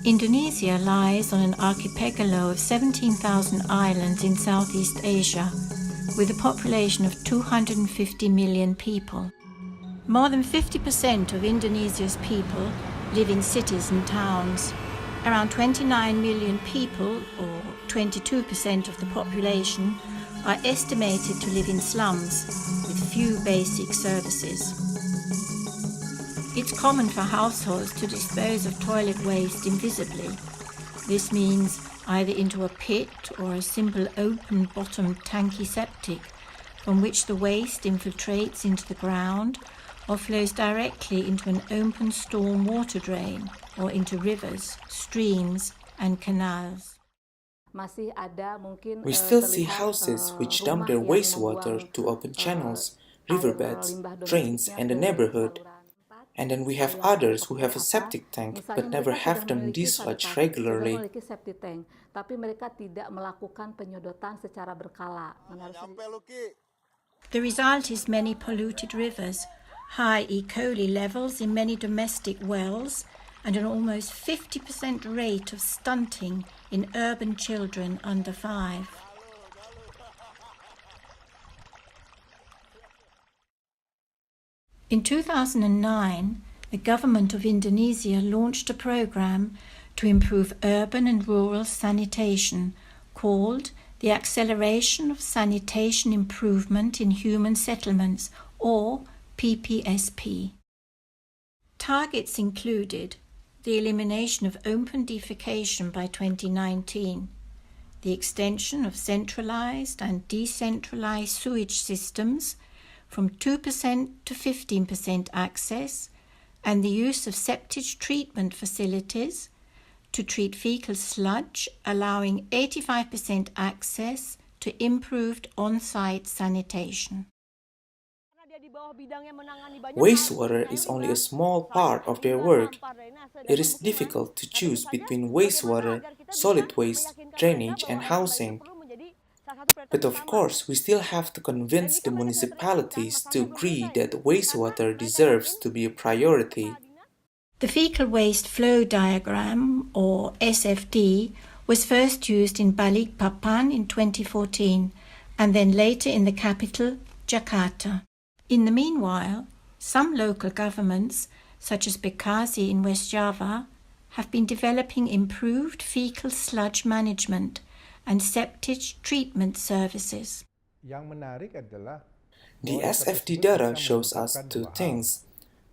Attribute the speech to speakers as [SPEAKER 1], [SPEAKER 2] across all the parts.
[SPEAKER 1] Indonesia lies on an archipelago of 17,000 islands in Southeast Asia, with a population of 250 million people. More than 50% of Indonesia's people live in cities and towns. Around 29 million people, or 22% of the population, are estimated to live in slums with few basic services. It's common for households to dispose of toilet waste invisibly. This means either into a pit or a simple open-bottomed tanky septic from which the waste infiltrates into the ground or flows directly into an open storm water drain or into rivers, streams and canals.
[SPEAKER 2] We still see houses which dump their wastewater to open channels, riverbeds, drains and the neighborhood. And then we have others who have a septic tank but never have them dislodged regularly.
[SPEAKER 1] The result is many polluted rivers, high E. coli levels in many domestic wells, and an almost 50% rate of stunting in urban children under 5. In 2009, the government of Indonesia launched a program to improve urban and rural sanitation called the Acceleration of Sanitation Improvement in Human Settlements, or PPSP. Targets included the elimination of open defecation by 2019, the extension of centralized and decentralized sewage systems from 2% to 15% access, and the use of septic treatment facilities to treat fecal sludge, allowing 85% access to improved on-site sanitation.
[SPEAKER 2] Wastewater is only a small part of their work. It is difficult to choose between wastewater, solid waste, drainage and housing. But of course, we still have to convince the municipalities to agree that wastewater deserves to be a priority.
[SPEAKER 1] The fecal waste flow diagram, or SFD, was first used in Balikpapan in 2014 and then later in the capital, Jakarta. In the meanwhile, some local governments, such as Bekasi in West Java, have been developing improved fecal sludge management and septic treatment services.
[SPEAKER 2] The SFD data shows us two things.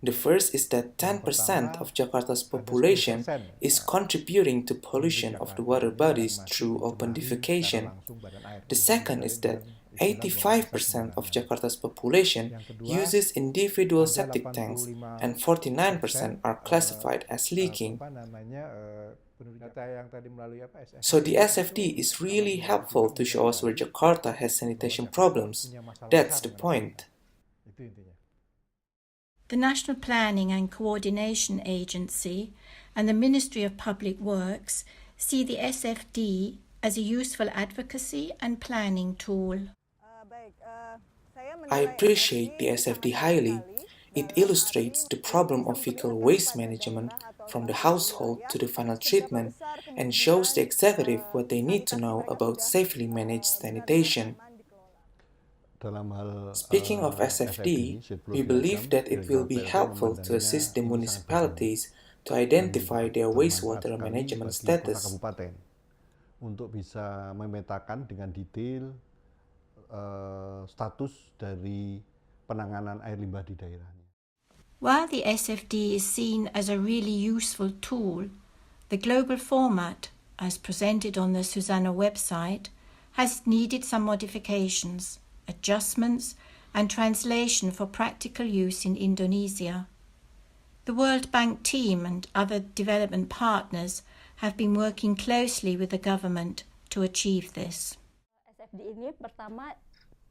[SPEAKER 2] The first is that 10% of Jakarta's population is contributing to pollution of the water bodies through open defecation. The second is that 85% of Jakarta's population uses individual septic tanks and 49% are classified as leaking. So the SFD is really helpful to show us where Jakarta has sanitation problems. That's the point.
[SPEAKER 1] The National Planning and Coordination Agency and the Ministry of Public Works see the SFD as a useful advocacy and planning tool.
[SPEAKER 2] I appreciate the SFD highly. It illustrates the problem of fecal waste management from the household to the final treatment and shows the executive what they need to know about safely managed sanitation. Speaking of SFD, we believe that it will be helpful to assist the municipalities to identify their wastewater management status.
[SPEAKER 3] Untuk bisa memetakan dengan detail status dari penanganan air limbah di daerahnya.
[SPEAKER 1] While the SFD is seen as a really useful tool, the global format, as presented on the Susanna website, has needed some modifications, adjustments and translation for practical use in Indonesia. The World Bank team and other development partners have been working closely with the government to achieve this.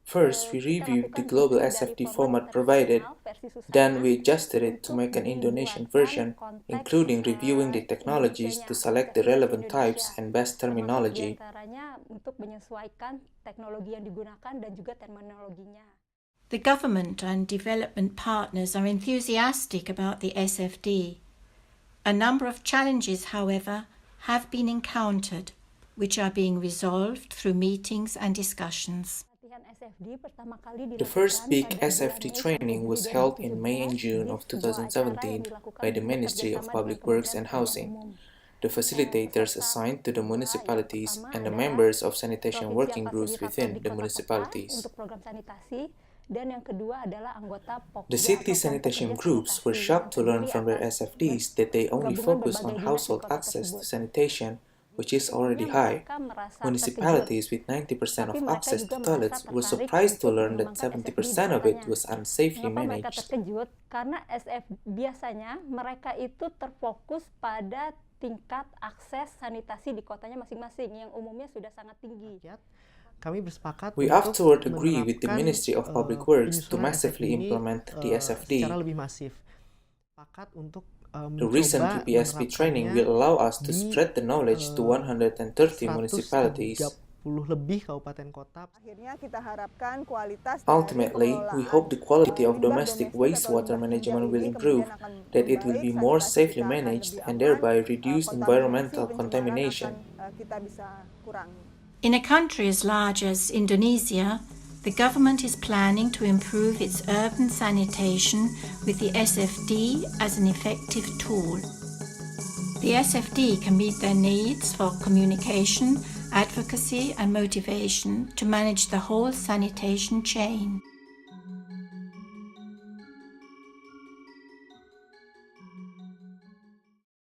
[SPEAKER 2] First, we reviewed the global SFD format provided. Then we adjusted it to make an Indonesian version, including reviewing the technologies to select the relevant types and best terminology.
[SPEAKER 1] The government and development partners are enthusiastic about the SFD. A number of challenges, however, have been encountered, which are being resolved through meetings and discussions.
[SPEAKER 2] The first big SFD training was held in May and June of 2017 by the Ministry of Public Works and Housing. The facilitators assigned to the municipalities and the members of sanitation working groups within the municipalities. The city sanitation groups were shocked to learn from their SFDs that they only focus on household access to sanitation, which is already high. Municipalities with 90% of access to toilets were surprised to learn that 70% of it was unsafely managed.
[SPEAKER 4] Karena biasanya mereka itu terfokus pada tingkat akses sanitasi di kotanya masing-masing yang umumnya sudah sangat tinggi.
[SPEAKER 2] We afterward agree with the Ministry of Public Works to massively implement the SFD. The recent PPSP training will allow us to spread the knowledge to 130 municipalities. Ultimately, we hope the quality of domestic wastewater management will improve, that it will be more safely managed and thereby reduce environmental contamination.
[SPEAKER 1] In a country as large as Indonesia, the government is planning to improve its urban sanitation with the SFD as an effective tool. The SFD can meet their needs for communication, advocacy and motivation to manage the whole sanitation chain.